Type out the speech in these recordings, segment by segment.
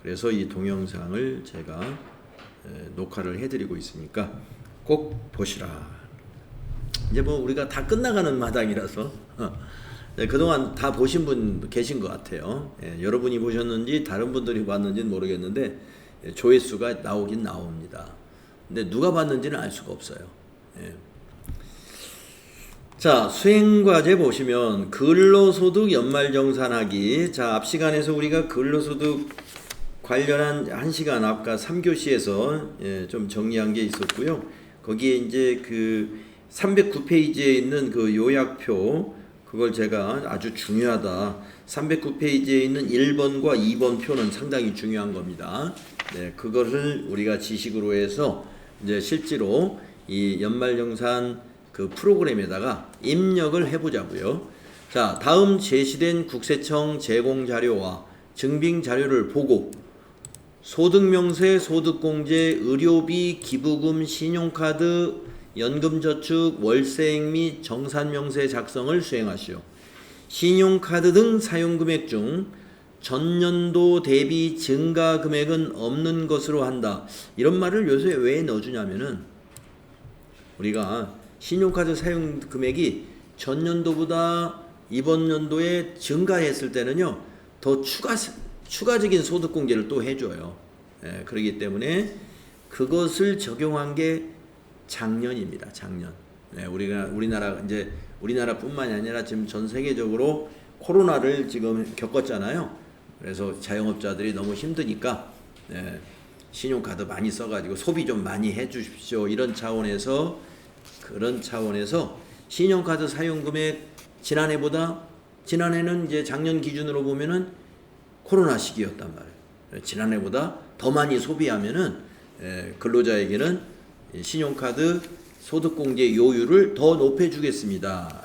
그래서 이 동영상을 제가 녹화를 해드리고 있으니까 꼭 보시라. 이제 뭐 우리가 다 끝나가는 마당이라서 그동안 다 보신 분 계신 것 같아요. 여러분이 보셨는지 다른 분들이 봤는지는 모르겠는데 조회수가 나오긴 나옵니다. 근데 누가 봤는지는 알 수가 없어요. 자, 수행과제 보시면 근로소득 연말정산하기. 자, 앞 시간에서 우리가 근로소득 관련한 1시간 아까 3교시에서 좀 정리한 게 있었고요. 거기에 이제 그 309페이지에 있는 그 요약표, 그걸 제가 아주 중요하다. 309페이지에 있는 1번과 2번 표는 상당히 중요한 겁니다. 네, 그것을 우리가 지식으로 해서 이제 실제로 이 연말정산 그 프로그램에다가 입력을 해보자고요. 자, 다음 제시된 국세청 제공 자료와 증빙 자료를 보고 소득명세, 소득공제, 의료비, 기부금, 신용카드, 연금저축, 월세액 및 정산명세 작성을 수행하시오. 신용카드 등 사용금액 중 전년도 대비 증가 금액은 없는 것으로 한다. 이런 말을 요새 왜 넣어주냐면은 우리가 신용카드 사용 금액이 전년도보다 이번 연도에 증가했을 때는요, 더 추가적인 소득 공제를 또 해줘요. 그렇기 때문에 그것을 적용한 게 작년입니다. 작년. 우리나라뿐만이 아니라 지금 전 세계적으로 코로나를 지금 겪었잖아요. 그래서 자영업자들이 너무 힘드니까 신용카드 많이 써가지고 소비 좀 많이 해주십시오. 그런 차원에서 신용카드 사용금액 지난해는 이제 작년 기준으로 보면은 코로나 시기였단 말이에요. 지난해보다 더 많이 소비하면은 근로자에게는 신용카드 소득공제 요율을 더 높여주겠습니다.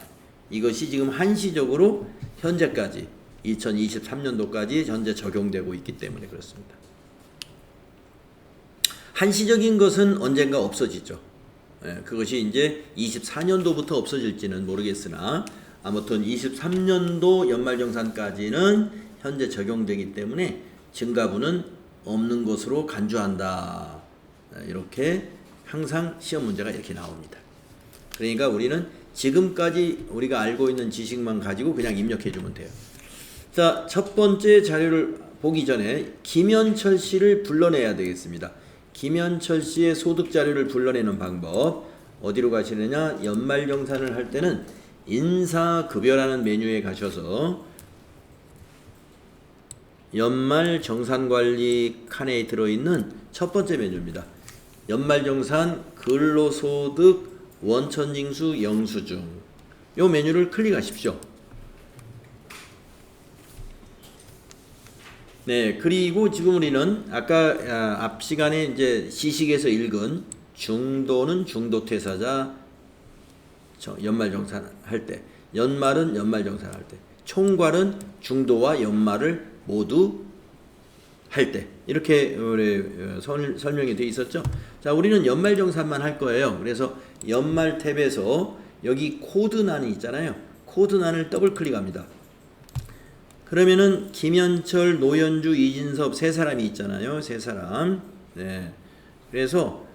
이것이 지금 한시적으로 현재까지 2023년도까지 현재 적용되고 있기 때문에 그렇습니다. 한시적인 것은 언젠가 없어지죠. 그것이 이제 24년도부터 없어질지는 모르겠으나 아무튼 23년도 연말정산까지는 현재 적용되기 때문에 증가분은 없는 것으로 간주한다. 이렇게 항상 시험 문제가 이렇게 나옵니다. 그러니까 우리는 지금까지 우리가 알고 있는 지식만 가지고 그냥 입력해 주면 돼요. 자, 첫 번째 자료를 보기 전에 김현철 씨를 불러내야 되겠습니다. 김현철 씨의 소득 자료를 불러내는 방법. 어디로 가시느냐? 연말정산을 할 때는 인사급여라는 메뉴에 가셔서 연말정산관리 칸에 들어있는 첫 번째 메뉴입니다. 연말정산 근로소득 원천징수 영수증. 이 메뉴를 클릭하십시오. 네, 그리고 지금 우리는 아까 앞 시간에 이제 시식에서 읽은 중도는 중도퇴사자 연말정산 할 때, 연말은 연말정산 할 때, 총괄은 중도와 연말을 모두 할 때, 이렇게 설명이 되어 있었죠. 자, 우리는 연말정산만 할 거예요. 그래서 연말 탭에서 여기 코드란이 있잖아요. 코드란을 더블 클릭합니다. 그러면은 김현철, 노현주, 이진섭 세 사람이 있잖아요. 세 사람. 네. 그래서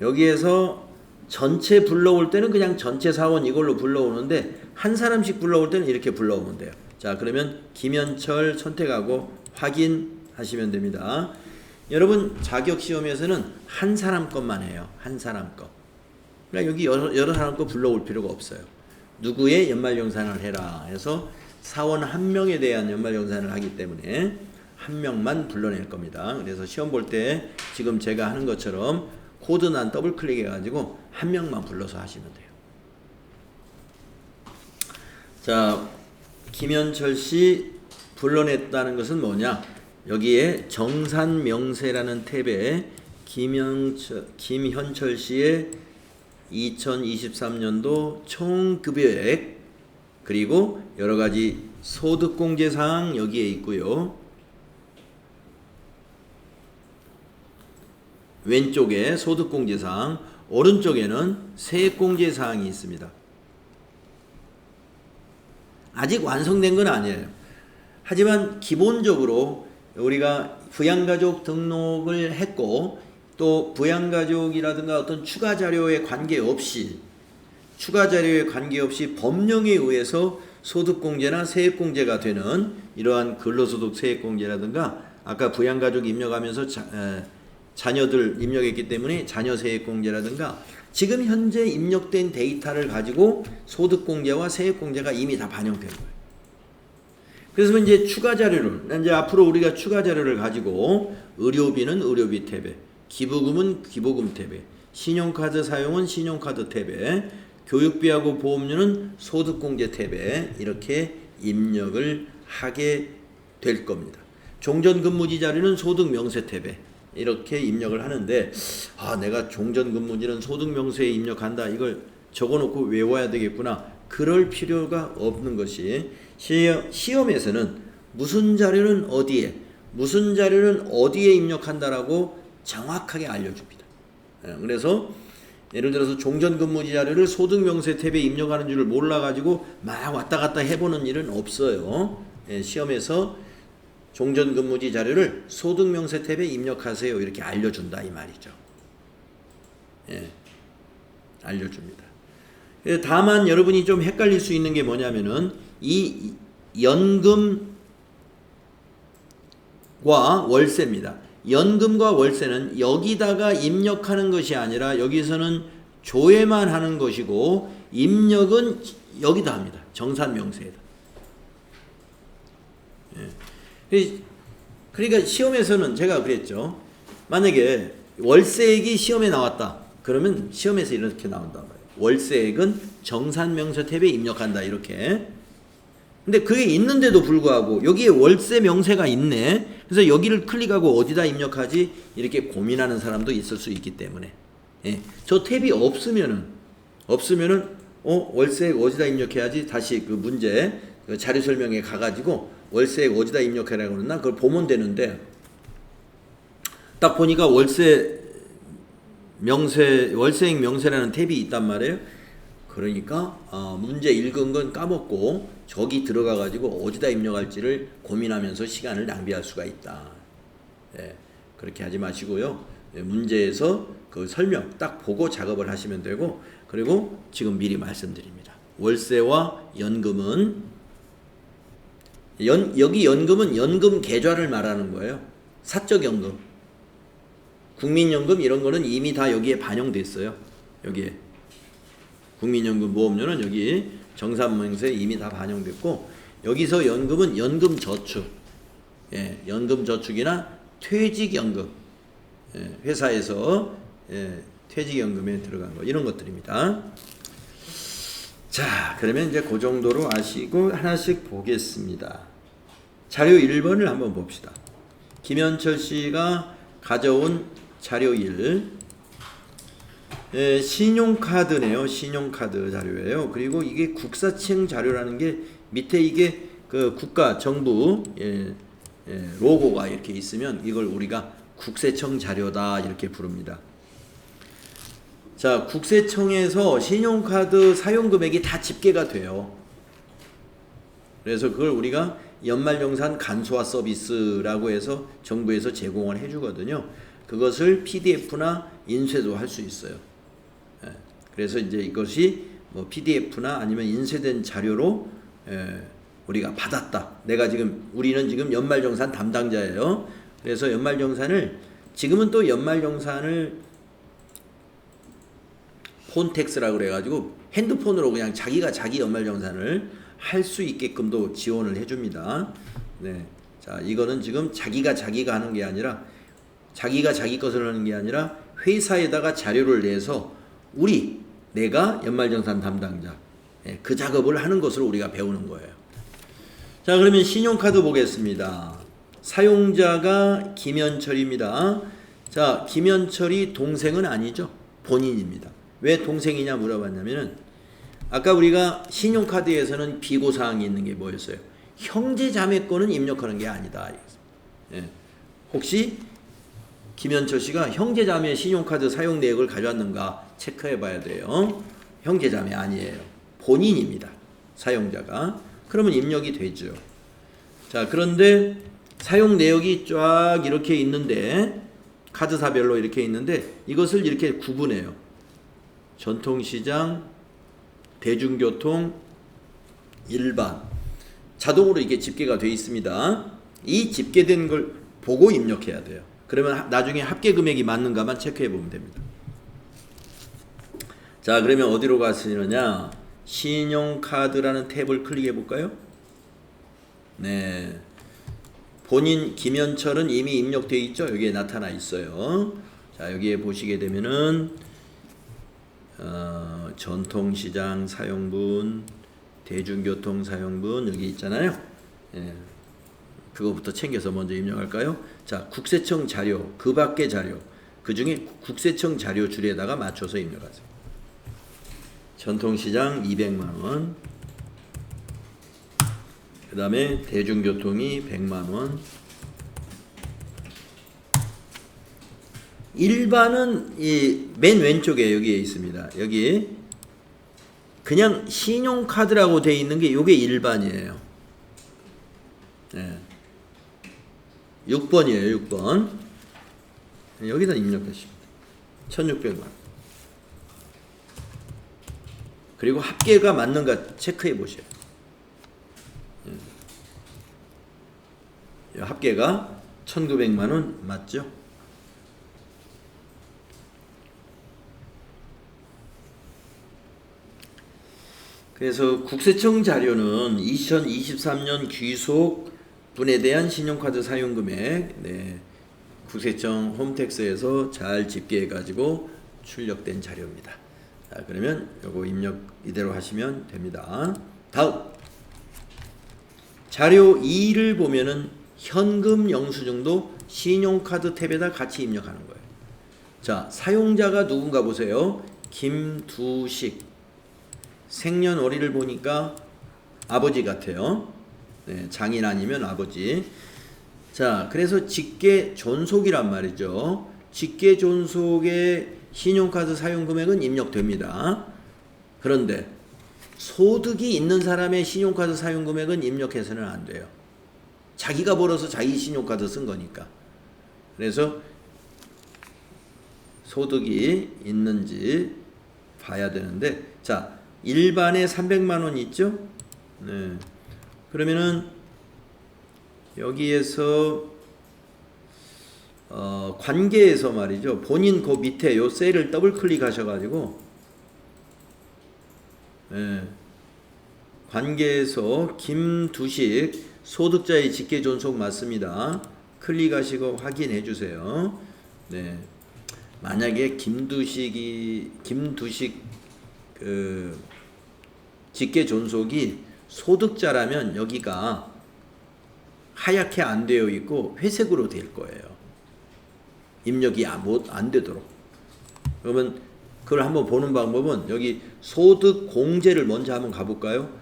여기에서 전체 불러올 때는 그냥 전체 사원 이걸로 불러오는데 한 사람씩 불러올 때는 이렇게 불러오면 돼요. 자, 그러면 김현철 선택하고 확인하시면 됩니다. 여러분 자격시험에서는 한 사람 것만 해요. 한 사람 것. 그러니까 여기 여러 사람 거 불러올 필요가 없어요. 누구의 연말정산을 해라 해서 사원 한 명에 대한 연말정산을 하기 때문에 한 명만 불러낼 겁니다. 그래서 시험 볼 때 지금 제가 하는 것처럼 코드란 더블 클릭해 가지고 한 명만 불러서 하시면 돼요. 자, 김현철 씨 불러냈다는 것은 뭐냐? 여기에 정산명세라는 탭에 김현철 씨의 2023년도 총급여액 그리고 여러가지 소득공제사항 여기에 있고요. 왼쪽에 소득공제사항, 오른쪽에는 세액공제사항이 있습니다. 아직 완성된 건 아니에요. 하지만 기본적으로 우리가 부양가족 등록을 했고 또 부양가족이라든가 어떤 추가 자료에 관계없이 법령에 의해서 소득공제나 세액공제가 되는 이러한 근로소득 세액공제라든가 아까 부양가족 입력하면서 자녀들 입력했기 때문에 자녀 세액공제라든가 지금 현재 입력된 데이터를 가지고 소득공제와 세액공제가 이미 다 반영된 거예요. 그래서 이제 추가 자료를 이제 앞으로 우리가 추가 자료를 가지고 의료비는 의료비 탭에, 기부금은 기부금 탭에, 신용카드 사용은 신용카드 탭에, 교육비하고 보험료는 소득공제 탭에 이렇게 입력을 하게 될 겁니다. 종전근무지 자료는 소득명세 탭에 이렇게 입력을 하는데 내가 종전근무지는 소득명세에 입력한다 이걸 적어놓고 외워야 되겠구나. 그럴 필요가 없는 것이 시험에서는 무슨 자료는 어디에 입력한다라고 정확하게 알려줍니다. 그래서 예를 들어서 종전근무지 자료를 소득명세 탭에 입력하는 줄을 몰라가지고 막 왔다 갔다 해보는 일은 없어요. 시험에서 종전근무지 자료를 소득명세 탭에 입력하세요 이렇게 알려준다 이 말이죠. 알려줍니다. 다만 여러분이 좀 헷갈릴 수 있는 게 뭐냐면은 이 연금과 월세입니다. 연금과 월세는 여기다가 입력하는 것이 아니라 여기서는 조회만 하는 것이고 입력은 여기다 합니다. 정산명세에다. 그러니까 시험에서는 제가 그랬죠. 만약에 월세액이 시험에 나왔다. 그러면 시험에서 이렇게 나온단 말이에요. 월세액은 정산명세 탭에 입력한다 이렇게. 근데 그게 있는데도 불구하고 여기에 월세 명세가 있네. 그래서 여기를 클릭하고 어디다 입력하지 이렇게 고민하는 사람도 있을 수 있기 때문에 저 탭이 없으면은 월세액 어디다 입력해야지 다시 그 문제 그 자료 설명에 가가지고 월세액 어디다 입력하라고 그러나 그걸 보면 되는데 딱 보니까 월세액 명세라는 탭이 있단 말이에요. 그러니까 문제 읽은 건 까먹고 저기 들어가 가지고 어디다 입력할지를 고민하면서 시간을 낭비할 수가 있다. 그렇게 하지 마시고요. 문제에서 그 설명 딱 보고 작업을 하시면 되고 그리고 지금 미리 말씀드립니다. 월세와 연금은 여기 연금은 연금 계좌를 말하는 거예요. 사적연금, 국민연금 이런 거는 이미 다 여기에 반영됐어요. 여기에 국민연금 보험료는 여기 정산명세에 이미 다 반영됐고 여기서 연금은 연금저축, 연금저축이나 퇴직연금, 회사에서 퇴직연금에 들어간 거 이런 것들입니다. 자, 그러면 이제 그 정도로 아시고 하나씩 보겠습니다. 자료 1번을 한번 봅시다. 김현철 씨가 가져온 자료 1. 신용카드네요. 신용카드 자료예요. 그리고 이게 국사청 자료라는 게 밑에 이게 그 국가 정부 로고가 이렇게 있으면 이걸 우리가 국세청 자료다 이렇게 부릅니다. 자, 국세청에서 신용카드 사용금액이 다 집계가 돼요. 그래서 그걸 우리가 연말정산 간소화 서비스라고 해서 정부에서 제공을 해주거든요. 그것을 PDF나 인쇄도 할 수 있어요. 그래서 이제 이것이 뭐 PDF나 아니면 인쇄된 자료로 우리가 받았다. 우리는 지금 연말정산 담당자예요. 그래서 연말정산을 지금은 또 연말정산을 폰택스라고 그래가지고 핸드폰으로 그냥 자기가 자기 연말정산을 할 수 있게끔도 지원을 해줍니다. 자, 이거는 지금 자기가 하는 게 아니라 자기가 자기 것을 하는 게 아니라 회사에다가 자료를 내서 내가 연말정산 담당자 그 작업을 하는 것을 우리가 배우는 거예요. 자, 그러면 신용카드 보겠습니다. 사용자가 김현철입니다. 자, 김현철이 동생은 아니죠. 본인입니다. 왜 동생이냐 물어봤냐면은 아까 우리가 신용카드에서는 비고사항이 있는 게 뭐였어요? 형제자매 거는 입력하는 게 아니다. 혹시 김현철 씨가 형제자매 신용카드 사용 내역을 가져왔는가 체크해 봐야 돼요. 형제자매 아니에요. 본인입니다. 사용자가. 그러면 입력이 되죠. 자, 그런데 사용 내역이 쫙 이렇게 있는데 카드사별로 이렇게 있는데 이것을 이렇게 구분해요. 전통시장, 대중교통, 일반 자동으로 이게 집계가 되어 있습니다. 이 집계된 걸 보고 입력해야 돼요. 그러면 나중에 합계 금액이 맞는가만 체크해 보면 됩니다. 자, 그러면 어디로 가시느냐? 신용카드라는 탭을 클릭해 볼까요? 네, 본인 김현철은 이미 입력되어 있죠. 여기에 나타나 있어요. 자, 여기에 보시게 되면은 전통시장 사용분, 대중교통 사용분 여기 있잖아요. 예, 그거부터 챙겨서 먼저 입력할까요? 자, 국세청 자료, 그 밖의 자료, 그 중에 국세청 자료 줄에다가 맞춰서 입력하세요. 전통시장 200만원, 그 다음에 대중교통이 100만원, 일반은 이 맨 왼쪽에 여기에 있습니다. 여기 그냥 신용카드라고 되어 있는 게 요게 일반이에요. 네. 6번이에요. 6번. 여기다 입력하십니다. 1600만. 그리고 합계가 맞는가 체크해 보셔요. 합계가 1900만원 맞죠? 그래서 국세청 자료는 2023년 귀속분에 대한 신용카드 사용금액, 네, 국세청 홈택스에서 잘 집계해 가지고 출력된 자료입니다. 자, 그러면 요거 입력 이대로 하시면 됩니다. 다음 자료 2를 보면은 현금 영수증도 신용카드 탭에다 같이 입력하는 거예요. 자, 사용자가 누군가 보세요. 김두식. 생년월일을 보니까 아버지 같아요. 네, 장인 아니면 아버지. 자, 그래서 직계 존속이란 말이죠. 직계 존속의 신용카드 사용금액은 입력됩니다. 그런데 소득이 있는 사람의 신용카드 사용금액은 입력해서는 안 돼요. 자기가 벌어서 자기 신용카드 쓴 거니까. 그래서 소득이 있는지 봐야 되는데, 자, 일반에 300만원 있죠? 네. 그러면은 여기에서 관계에서 말이죠. 본인 그 밑에 요 셀을 더블 클릭하셔가지고 네. 관계에서 김두식 소득자의 직계 존속 맞습니다. 클릭하시고 확인해 주세요. 네. 만약에 김두식 그 직계 존속이 소득자라면 여기가 하얗게 안 되어 있고 회색으로 될 거예요. 입력이 안 되도록. 그러면 그걸 한번 보는 방법은 여기 소득 공제를 먼저 한번 가볼까요?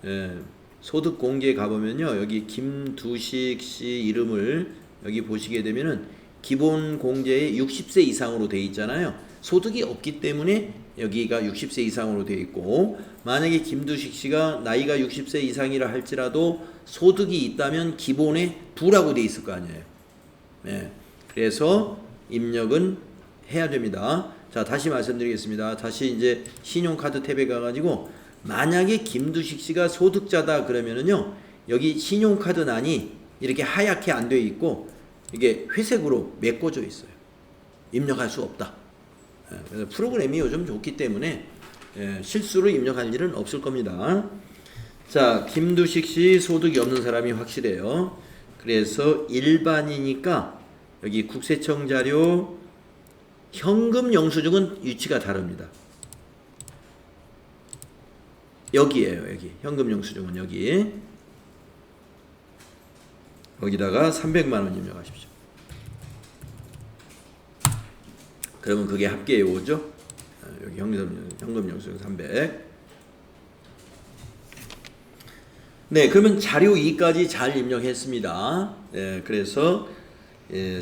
예, 소득 공제에 가보면요. 여기 김두식 씨 이름을 여기 보시게 되면은 기본 공제에 60세 이상으로 되어 있잖아요. 소득이 없기 때문에 여기가 60세 이상으로 되어 있고, 만약에 김두식 씨가 나이가 60세 이상이라 할지라도 소득이 있다면 기본에 부라고 되어 있을 거 아니에요. 네. 그래서 입력은 해야 됩니다. 자, 다시 말씀드리겠습니다. 다시 이제 신용카드 탭에 가가지고 만약에 김두식 씨가 소득자다 그러면은요, 여기 신용카드란이 이렇게 하얗게 안 되어 있고 이게 회색으로 메꿔져 있어요. 입력할 수 없다. 그래서 프로그램이 요즘 좋기 때문에 실수로 입력할 일은 없을 겁니다. 자, 김두식 씨 소득이 없는 사람이 확실해요. 그래서 일반이니까 여기 국세청 자료 현금 영수증은 위치가 다릅니다. 여기에요. 여기 현금 영수증은 여기다가 300만원 입력하십시오. 그러면 그게 합계에 오죠. 여기 현금 영수증 300. 네, 그러면 자료 2까지 잘 입력했습니다. 네, 그래서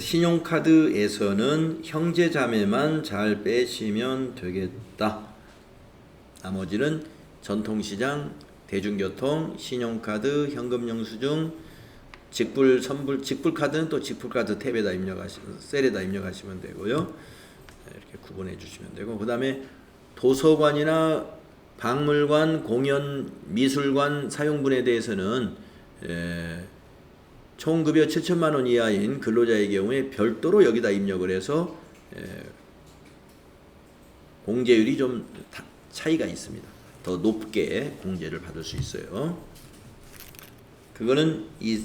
신용카드에서는 형제자매만 잘 빼시면 되겠다. 나머지는 전통시장, 대중교통, 신용카드, 현금 영수증 직불, 선불, 직불 카드는 또 직불 카드 탭에다 셀에다 입력하시면 되고요. 이렇게 구분해 주시면 되고, 그 다음에 도서관이나 박물관, 공연, 미술관 사용분에 대해서는 총 급여 7천만 원 이하인 근로자의 경우에 별도로 여기다 입력을 해서 공제율이 좀 차이가 있습니다. 더 높게 공제를 받을 수 있어요. 그거는 이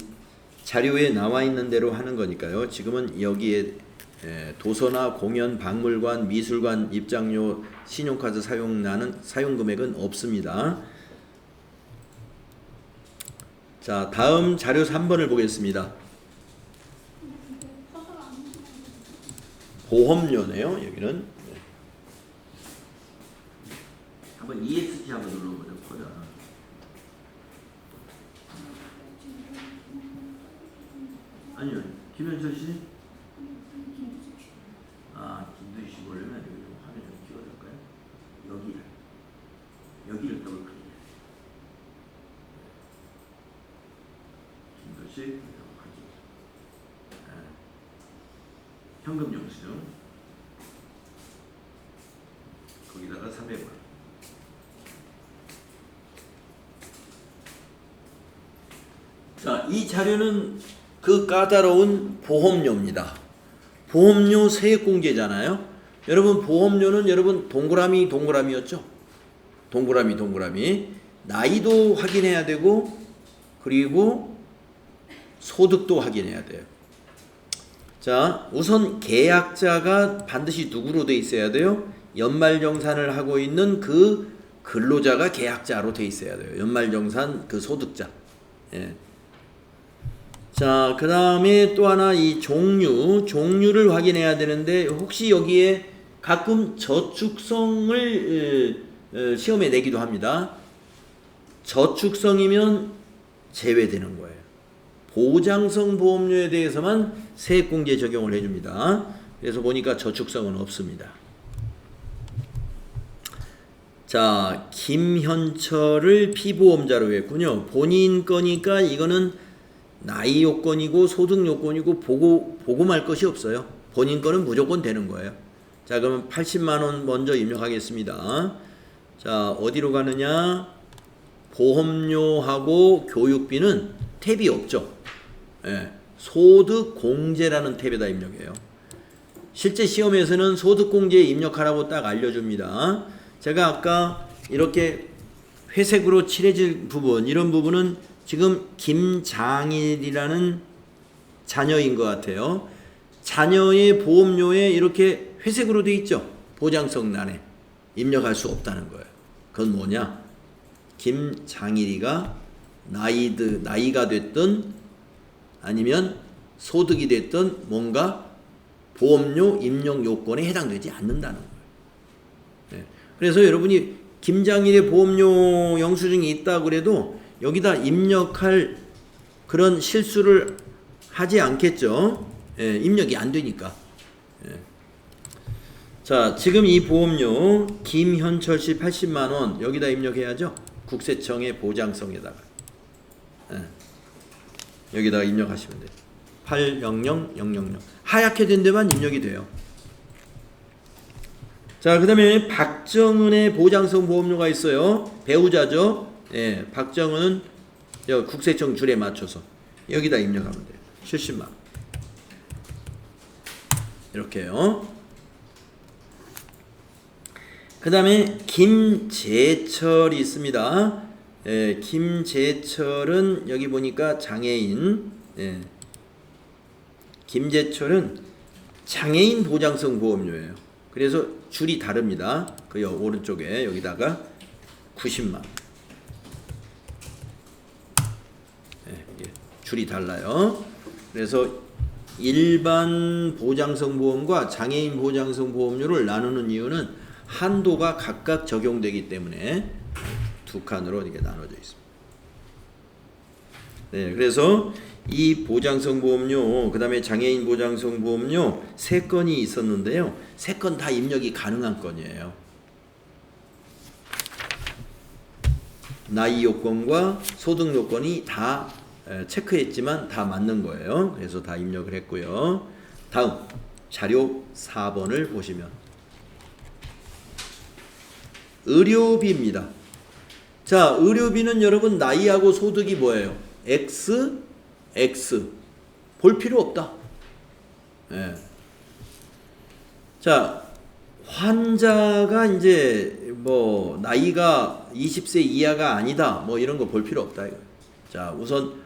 자료에 나와 있는 대로 하는 거니까요. 지금은 여기에 도서나 공연, 박물관, 미술관 입장료, 신용카드 사용 금액은 없습니다. 자, 다음 자료 3번을 보겠습니다. 보험료네요. 여기는 한번 EST 한번 눌러보죠. 포장. 아니요, 김현철 씨. 김두희 씨 보려면 여기 좀 화면 좀 찍어줄까요? 여기를 더블 클릭. 김두희 씨. 현금 영수증. 거기다가 300원. 자, 이 자료는 그 까다로운 보험료입니다. 보험료 세액 공제잖아요. 여러분 보험료는 여러분 동그라미였죠. 동그라미. 나이도 확인해야 되고 그리고 소득도 확인해야 돼요. 자, 우선 계약자가 반드시 누구로 돼 있어야 돼요? 연말정산을 하고 있는 그 근로자가 계약자로 돼 있어야 돼요. 연말정산 그 소득자. 예. 자, 그 다음에 또 하나 이 종류를 확인해야 되는데 혹시 여기에 가끔 저축성을 시험에 내기도 합니다. 저축성이면 제외되는 거예요. 보장성 보험료에 대해서만 세액공제 적용을 해줍니다. 그래서 보니까 저축성은 없습니다. 자, 김현철을 피보험자로 했군요. 본인 거니까 이거는 나이 요건이고 소득 요건이고 보고 말 것이 없어요. 본인 거는 무조건 되는 거예요. 자, 그러면 80만 원 먼저 입력하겠습니다. 자, 어디로 가느냐? 보험료하고 교육비는 탭이 없죠. 예, 소득 공제라는 탭에다 입력해요. 실제 시험에서는 소득 공제 입력하라고 딱 알려줍니다. 제가 아까 이렇게 회색으로 칠해질 부분, 이런 부분은 지금 김장일이라는 자녀인 것 같아요. 자녀의 보험료에 이렇게 회색으로 돼 있죠. 보장성 난에 입력할 수 없다는 거예요. 그건 뭐냐? 김장일이가 나이가 됐든 아니면 소득이 됐든 뭔가 보험료 입력 요건에 해당되지 않는다는 거예요. 네. 그래서 여러분이 김장일의 보험료 영수증이 있다 그래도 여기다 입력할 그런 실수를 하지 않겠죠. 예, 입력이 안 되니까. 예. 자, 지금 이 보험료 김현철 씨 80만 원 여기다 입력해야죠. 국세청의 보장성에다가. 예. 여기다가 입력하시면 돼요. 800000 하얗게 된 데만 입력이 돼요. 자, 그 다음에 박정은의 보장성 보험료가 있어요. 배우자죠. 예, 박정은은 국세청 줄에 맞춰서 여기다 입력하면 돼요. 70만 원. 이렇게요. 그 다음에 김재철이 있습니다. 예, 김재철은 여기 보니까 장애인. 예. 김재철은 장애인 보장성 보험료예요. 그래서 줄이 다릅니다. 그 오른쪽에 여기다가 90만. 예, 이게 줄이 달라요. 그래서 일반 보장성 보험과 장애인 보장성 보험료를 나누는 이유는 한도가 각각 적용되기 때문에 두 칸으로 이렇게 나눠져 있습니다. 네, 그래서 이 보장성 보험료, 그 다음에 장애인 보장성 보험료 3건이 있었는데요. 3건 다 입력이 가능한 건이에요. 나이 요건과 소득 요건이 다 체크했지만 다 맞는 거예요. 그래서 다 입력을 했고요. 다음 자료 4번을 보시면 의료비입니다. 자, 의료비는 여러분 나이하고 소득이 뭐예요? X, X. 볼 필요 없다. 예. 자, 환자가 이제 뭐 나이가 20세 이하가 아니다. 뭐 이런 거 볼 필요 없다. 이거. 자, 우선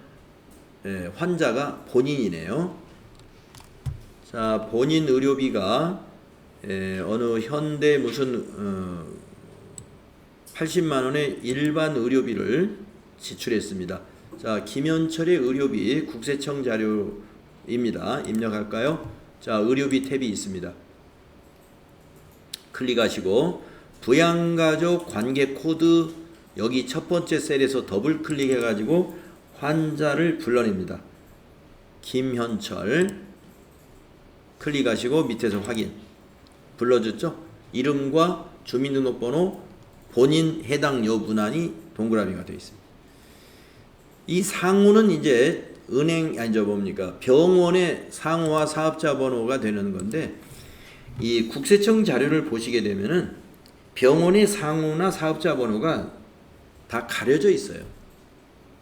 환자가 본인이네요. 자, 본인 의료비가 어느 현대 무슨 80만 원의 일반 의료비를 지출했습니다. 자, 김현철의 의료비 국세청 자료입니다. 입력할까요? 자, 의료비 탭이 있습니다. 클릭하시고 부양가족 관계 코드 여기 첫 번째 셀에서 더블 클릭해 가지고 환자를 불러냅니다. 김현철 클릭하시고 밑에서 확인 불러줬죠? 이름과 주민등록번호 본인 해당 여부난이 동그라미가 되어 있습니다. 이 상호는 이제 은행 아니 저 뭡니까 병원의 상호와 사업자 번호가 되는 건데 이 국세청 자료를 보시게 되면은 병원의 상호나 사업자 번호가 다 가려져 있어요.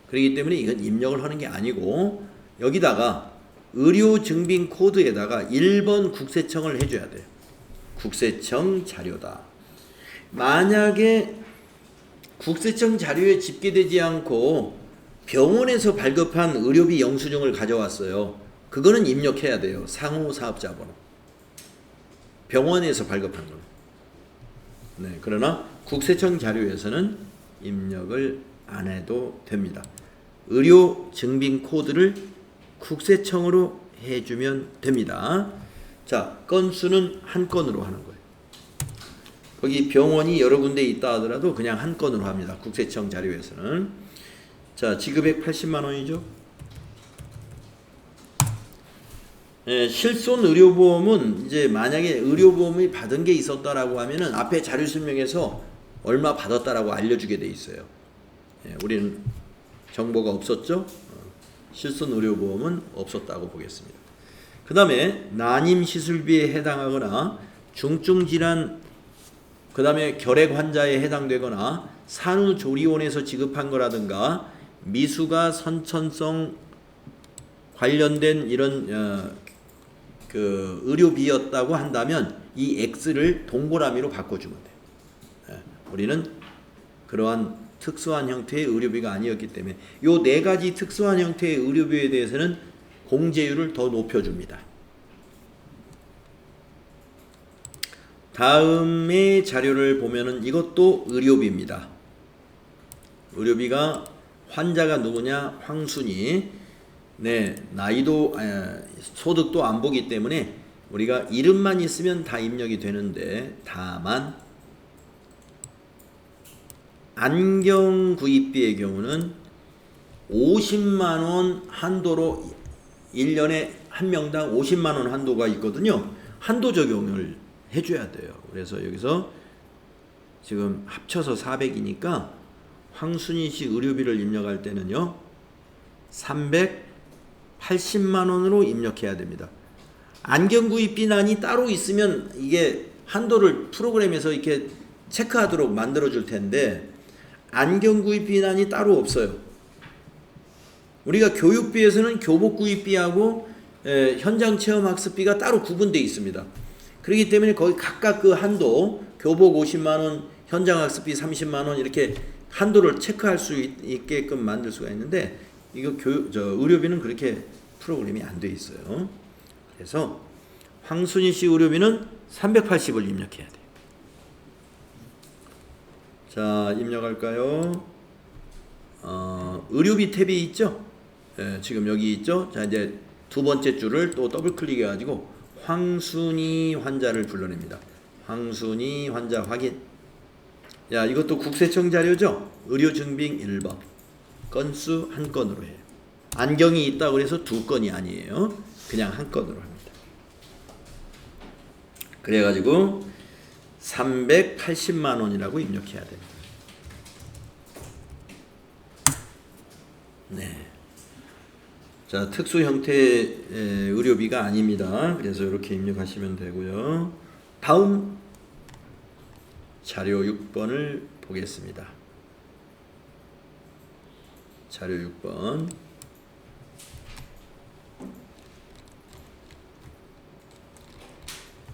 그렇기 때문에 이건 입력을 하는 게 아니고 여기다가 의료 증빙 코드에다가 1번 국세청을 해줘야 돼요. 국세청 자료다. 만약에 국세청 자료에 집계되지 않고 병원에서 발급한 의료비 영수증을 가져왔어요. 그거는 입력해야 돼요. 상호 사업자 번호. 병원에서 발급한 거. 네, 그러나 국세청 자료에서는 입력을 안 해도 됩니다. 의료 증빙 코드를 국세청으로 해주면 됩니다. 자, 건수는 한 건으로 하는 거예요. 거기 병원이 여러 군데 있다 하더라도 그냥 한 건으로 합니다. 국세청 자료에서는. 자, 지급액 80만 원이죠. 실손 의료보험은 이제 만약에 의료보험이 받은 게 있었다라고 하면은 앞에 자료 설명에서 얼마 받았다라고 알려주게 돼 있어요. 우리는 정보가 없었죠. 실손 의료보험은 없었다고 보겠습니다. 그 다음에 난임 시술비에 해당하거나 중증 질환 그 다음에 결핵 환자에 해당되거나 산후조리원에서 지급한 거라든가 미수가 선천성 관련된 이런 그 의료비였다고 한다면 이 X를 동그라미로 바꿔주면 돼요. 우리는 그러한 특수한 형태의 의료비가 아니었기 때문에 이 네 가지 특수한 형태의 의료비에 대해서는 공제율을 더 높여줍니다. 다음의 자료를 보면은 이것도 의료비입니다. 의료비가 환자가 누구냐? 황순이. 네, 나이도 소득도 안 보기 때문에 우리가 이름만 있으면 다 입력이 되는데 다만 안경 구입비의 경우는 50만 원 한도로 1년에 한 명당 50만 원 한도가 있거든요. 한도 적용을 해줘야 돼요. 그래서 여기서 지금 합쳐서 400이니까 황순희 씨 의료비를 입력할 때는요 380만 원으로 입력해야 됩니다. 안경 구입비난이 따로 있으면 이게 한도를 프로그램에서 이렇게 체크하도록 만들어 줄 텐데 안경 구입비난이 따로 없어요. 우리가 교육비에서는 교복 구입비하고 현장 체험 학습비가 따로 구분되어 있습니다. 그렇기 때문에 거기 각각 그 한도 교복 50만 원, 현장 학습비 30만 원 이렇게 한도를 체크할 수 있게끔 만들 수가 있는데 이거 의료비는 그렇게 프로그램이 안 돼 있어요. 그래서 황순희 씨 의료비는 380을 입력해야 돼요. 자, 입력할까요? 의료비 탭이 있죠? 지금 여기 있죠? 자, 이제 두 번째 줄을 또 더블 클릭해 가지고 황순희 환자를 불러냅니다. 황순희 환자 확인. 야, 이것도 국세청 자료죠? 의료증빙 1번. 건수 한 건으로 해요. 안경이 있다고 그래서 두 건이 아니에요. 그냥 한 건으로 합니다. 그래가지고 380만 원이라고 입력해야 됩니다. 네. 자, 특수 형태의 의료비가 아닙니다. 그래서 이렇게 입력하시면 되고요. 다음 자료 6번을 보겠습니다. 자료 6번.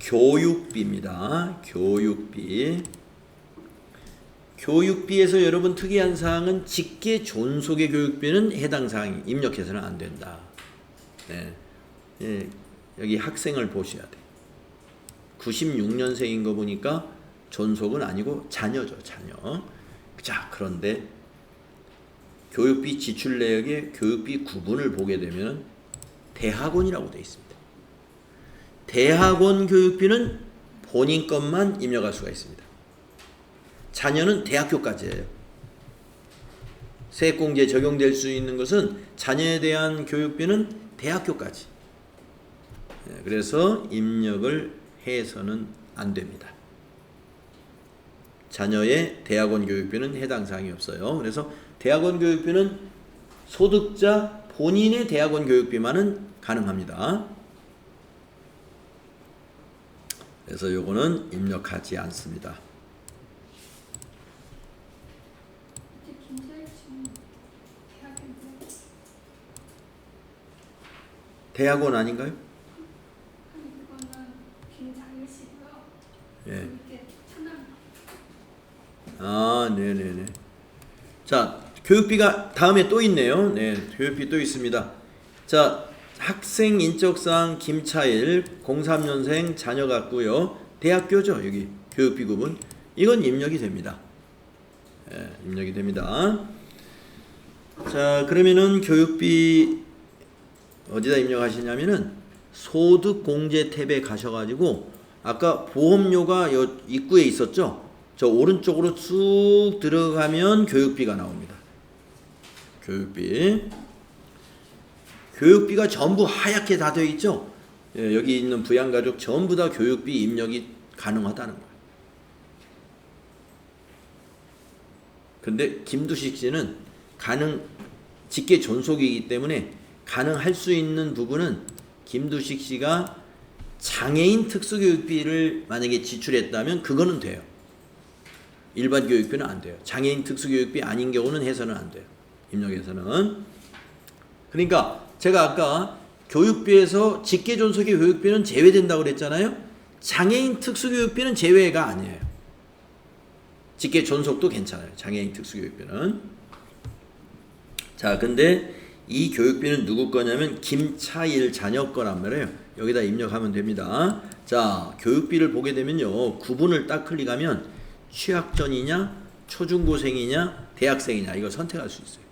교육비입니다. 교육비. 교육비에서 여러분 특이한 사항은 직계 존속의 교육비는 해당 사항이 입력해서는 안 된다. 네. 네. 여기 학생을 보셔야 돼. 96년생인 거 보니까 존속은 아니고 자녀죠, 자녀. 자, 그런데 교육비 지출 내역의 교육비 구분을 보게 되면 대학원이라고 되어 있습니다. 대학원 교육비는 본인 것만 입력할 수가 있습니다. 자녀는 대학교까지예요. 세액공제에 적용될 수 있는 것은 자녀에 대한 교육비는 대학교까지. 그래서 입력을 해서는 안 됩니다. 자녀의 대학원 교육비는 해당 사항이 없어요. 그래서 대학원 교육비는 소득자 본인의 대학원 교육비만은 가능합니다. 그래서 요거는 입력하지 않습니다. 대학원 아닌가요? 예. 아, 네네네. 자, 교육비가 다음에 또 있네요. 네, 교육비 또 있습니다. 자, 학생 인적사항 김차일 03년생 자녀 같고요. 대학교죠, 여기 교육비 구분. 이건 입력이 됩니다. 예, 입력이 됩니다. 자, 그러면은 교육비 어디다 입력하시냐면은 소득공제 탭에 가셔가지고 아까 보험료가 요 입구에 있었죠? 저 오른쪽으로 쭉 들어가면 교육비가 나옵니다. 교육비. 교육비가 전부 하얗게 다 되어 있죠? 예, 여기 있는 부양가족 전부 다 교육비 입력이 가능하다는 거예요. 근데 김두식 씨는 직계 존속이기 때문에 가능할 수 있는 부분은 김두식 씨가 장애인 특수교육비를 만약에 지출했다면 그거는 돼요. 일반 교육비는 안 돼요. 장애인 특수교육비 아닌 경우는 해서는 안 돼요. 입력해서는. 그러니까 제가 아까 교육비에서 직계 존속의 교육비는 제외된다고 그랬잖아요. 장애인 특수교육비는 제외가 아니에요. 직계 존속도 괜찮아요. 장애인 특수교육비는. 자, 근데 이 교육비는 누구 거냐면 김차일 자녀 거란 말이에요. 여기다 입력하면 됩니다. 자, 교육비를 보게 되면요. 구분을 딱 클릭하면 취학 전이냐, 초중고생이냐, 대학생이냐 이거 선택할 수 있어요.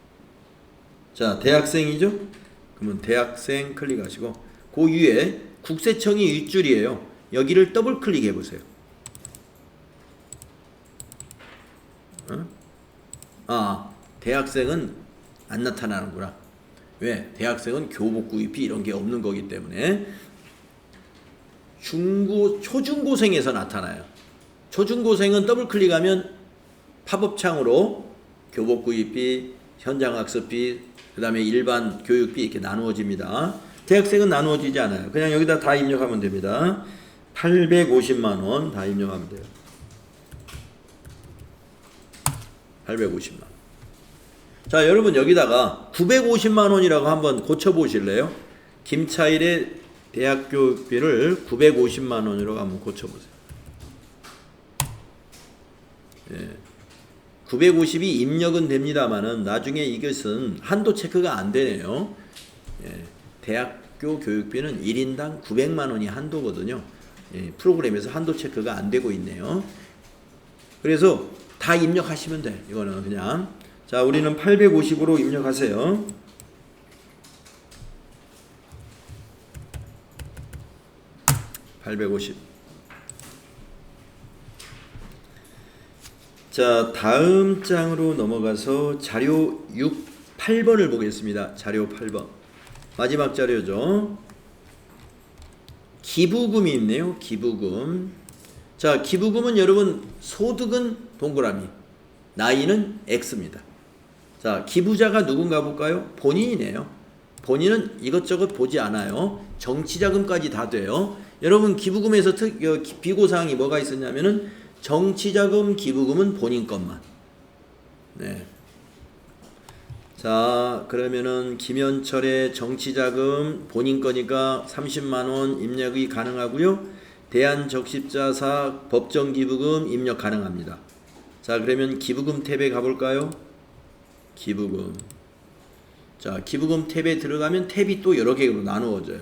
자, 대학생이죠? 그러면 대학생 클릭하시고 그 위에 국세청이 윗줄이에요. 여기를 더블 클릭해 보세요. 아, 대학생은 안 나타나는구나. 왜? 대학생은 교복구입비 이런 게 없는 거기 때문에 초중고생에서 나타나요. 초중고생은 더블 클릭하면 팝업창으로 교복구입비, 현장학습비, 그 다음에 일반 교육비 이렇게 나누어집니다. 대학생은 나누어지지 않아요. 그냥 여기다 다 입력하면 됩니다. 850만원 다 입력하면 돼요. 850만원. 자, 여러분 여기다가 950만원이라고 한번 고쳐보실래요? 김차일의 대학교육비를 950만원으로 한번 고쳐보세요. 예. 950이 입력은 됩니다만은 나중에 이것은 한도 체크가 안 되네요. 예. 대학교 교육비는 1인당 900만원이 한도거든요. 예. 프로그램에서 한도 체크가 안 되고 있네요. 그래서 다 입력하시면 돼. 이거는 그냥. 자, 우리는 850으로 입력하세요. 850. 자, 다음 장으로 넘어가서 자료 8번을 보겠습니다. 자료 8번. 마지막 자료죠. 기부금이 있네요. 기부금. 자, 기부금은 여러분 소득은 동그라미, 나이는 X입니다. 자, 기부자가 누군가 볼까요? 본인이네요. 본인은 이것저것 보지 않아요. 정치자금까지 다 돼요. 여러분 기부금에서 비고사항이 뭐가 있었냐면은 정치자금, 기부금은 본인 것만. 네. 자, 그러면은 김현철의 정치자금 본인 거니까 30만 원 입력이 가능하고요. 대한적십자사 법정기부금 입력 가능합니다. 자, 그러면 기부금 탭에 가볼까요? 기부금. 자, 기부금 탭에 들어가면 탭이 또 여러 개로 나누어져요.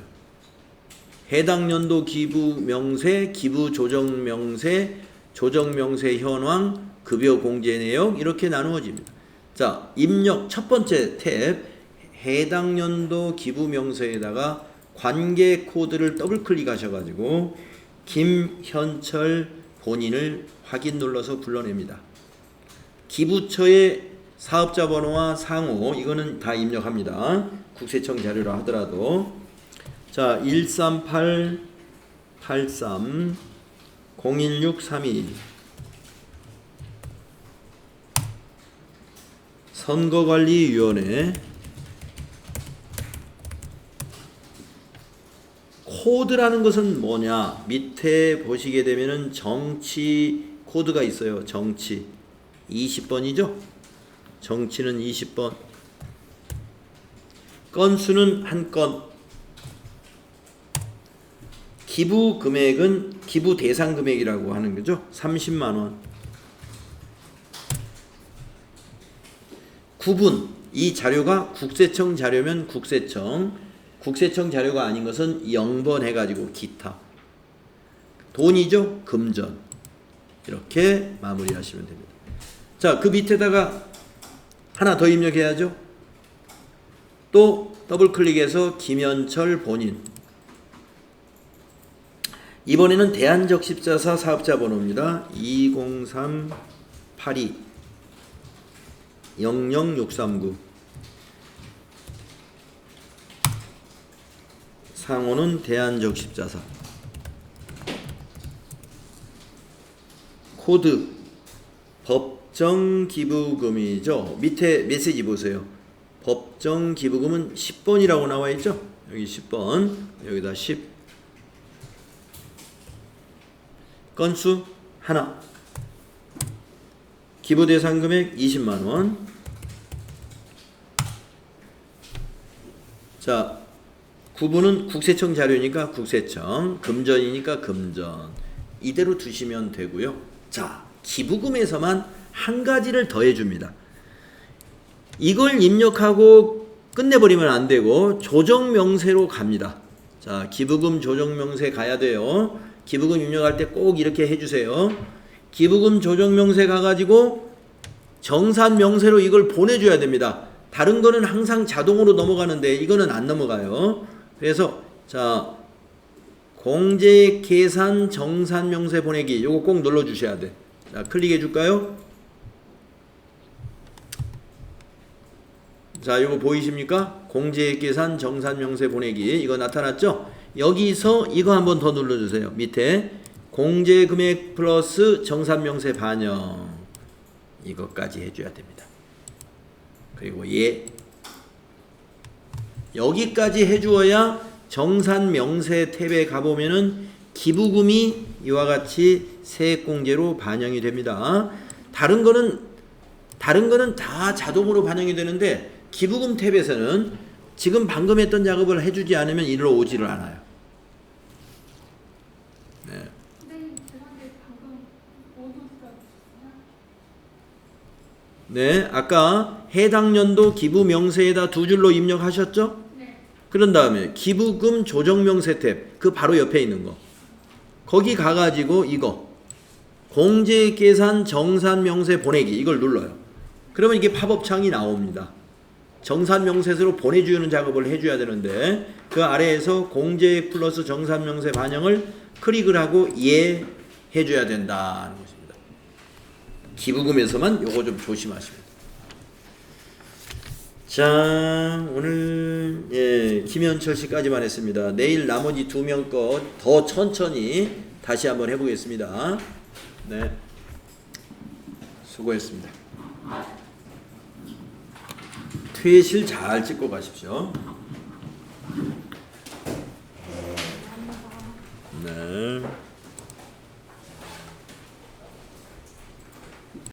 해당 연도 기부 명세, 기부 조정 명세, 조정 명세 현황, 급여 공제 내용 이렇게 나누어집니다. 자, 입력 첫 번째 탭 해당 연도 기부 명세에다가 관계 코드를 더블 클릭하셔가지고 김현철 본인을 확인 눌러서 불러냅니다. 기부처의 사업자 번호와 상호 이거는 다 입력합니다. 국세청 자료라 하더라도 자 13883 01632 선거관리위원회 코드라는 것은 뭐냐? 밑에 보시게 되면은 정치 코드가 있어요. 정치 20번이죠? 정치는 20번. 건수는 한 건. 기부 금액은 기부 대상 금액이라고 하는 거죠. 30만 원. 구분. 이 자료가 국세청 자료면 국세청 자료가 아닌 것은 0번 해가지고 기타. 돈이죠. 금전. 이렇게 마무리하시면 됩니다. 자, 그 밑에다가 하나 더 입력해야죠. 또 더블 클릭해서 김현철 본인. 이번에는 대한적십자사 사업자 번호입니다. 20382 00639 상호는 대한적십자사. 코드 법정기부금이죠. 밑에 메시지 보세요. 법정기부금은 10번이라고 나와 있죠. 여기 10번 여기다 10 건수 하나 기부대상 금액 20만원. 자, 구분은 국세청 자료니까 국세청, 금전이니까 금전. 이대로 두시면 되고요. 자, 기부금에서만 한 가지를 더해 줍니다. 이걸 입력하고 끝내버리면 안 되고 조정명세로 갑니다. 자, 기부금 조정명세 가야 돼요. 기부금 입력할 때 꼭 이렇게 해주세요. 기부금 조정명세 가가지고 정산명세로 이걸 보내줘야 됩니다. 다른 거는 항상 자동으로 넘어가는데 이거는 안 넘어가요. 그래서 자, 공제계산 정산명세 보내기 요거 꼭 눌러주셔야 돼. 자, 클릭해 줄까요? 자, 요거 보이십니까? 공제계산 정산명세 보내기 이거 나타났죠? 여기서 이거 한번 더 눌러주세요. 밑에 공제금액 플러스 정산명세 반영 이것까지 해줘야 됩니다. 그리고 여기까지 해주어야 정산명세 탭에 가보면은 기부금이 이와 같이 세액공제로 반영이 됩니다. 다른 거는 다 자동으로 반영이 되는데 기부금 탭에서는 지금 방금 했던 작업을 해주지 않으면 일로 오지를 않아요. 네. 네, 아까 해당 연도 기부 명세에다 두 줄로 입력하셨죠? 네. 그런 다음에 기부금 조정 명세 탭, 그 바로 옆에 있는 거. 거기 가가지고 이거 공제계산 정산 명세 보내기 이걸 눌러요. 그러면 이게 팝업 창이 나옵니다. 정산 명세서로 보내주는 작업을 해줘야 되는데 그 아래에서 공제액 플러스 정산 명세 반영을 클릭을 하고 예 해줘야 된다는 것입니다. 기부금에서만 요거 좀 조심하시면. 자, 오늘 김현철 씨까지만 했습니다. 내일 나머지 2명 거 더 천천히 다시 한번 해보겠습니다. 네, 수고했습니다. 퇴실 잘 찍고 가십시오. 네.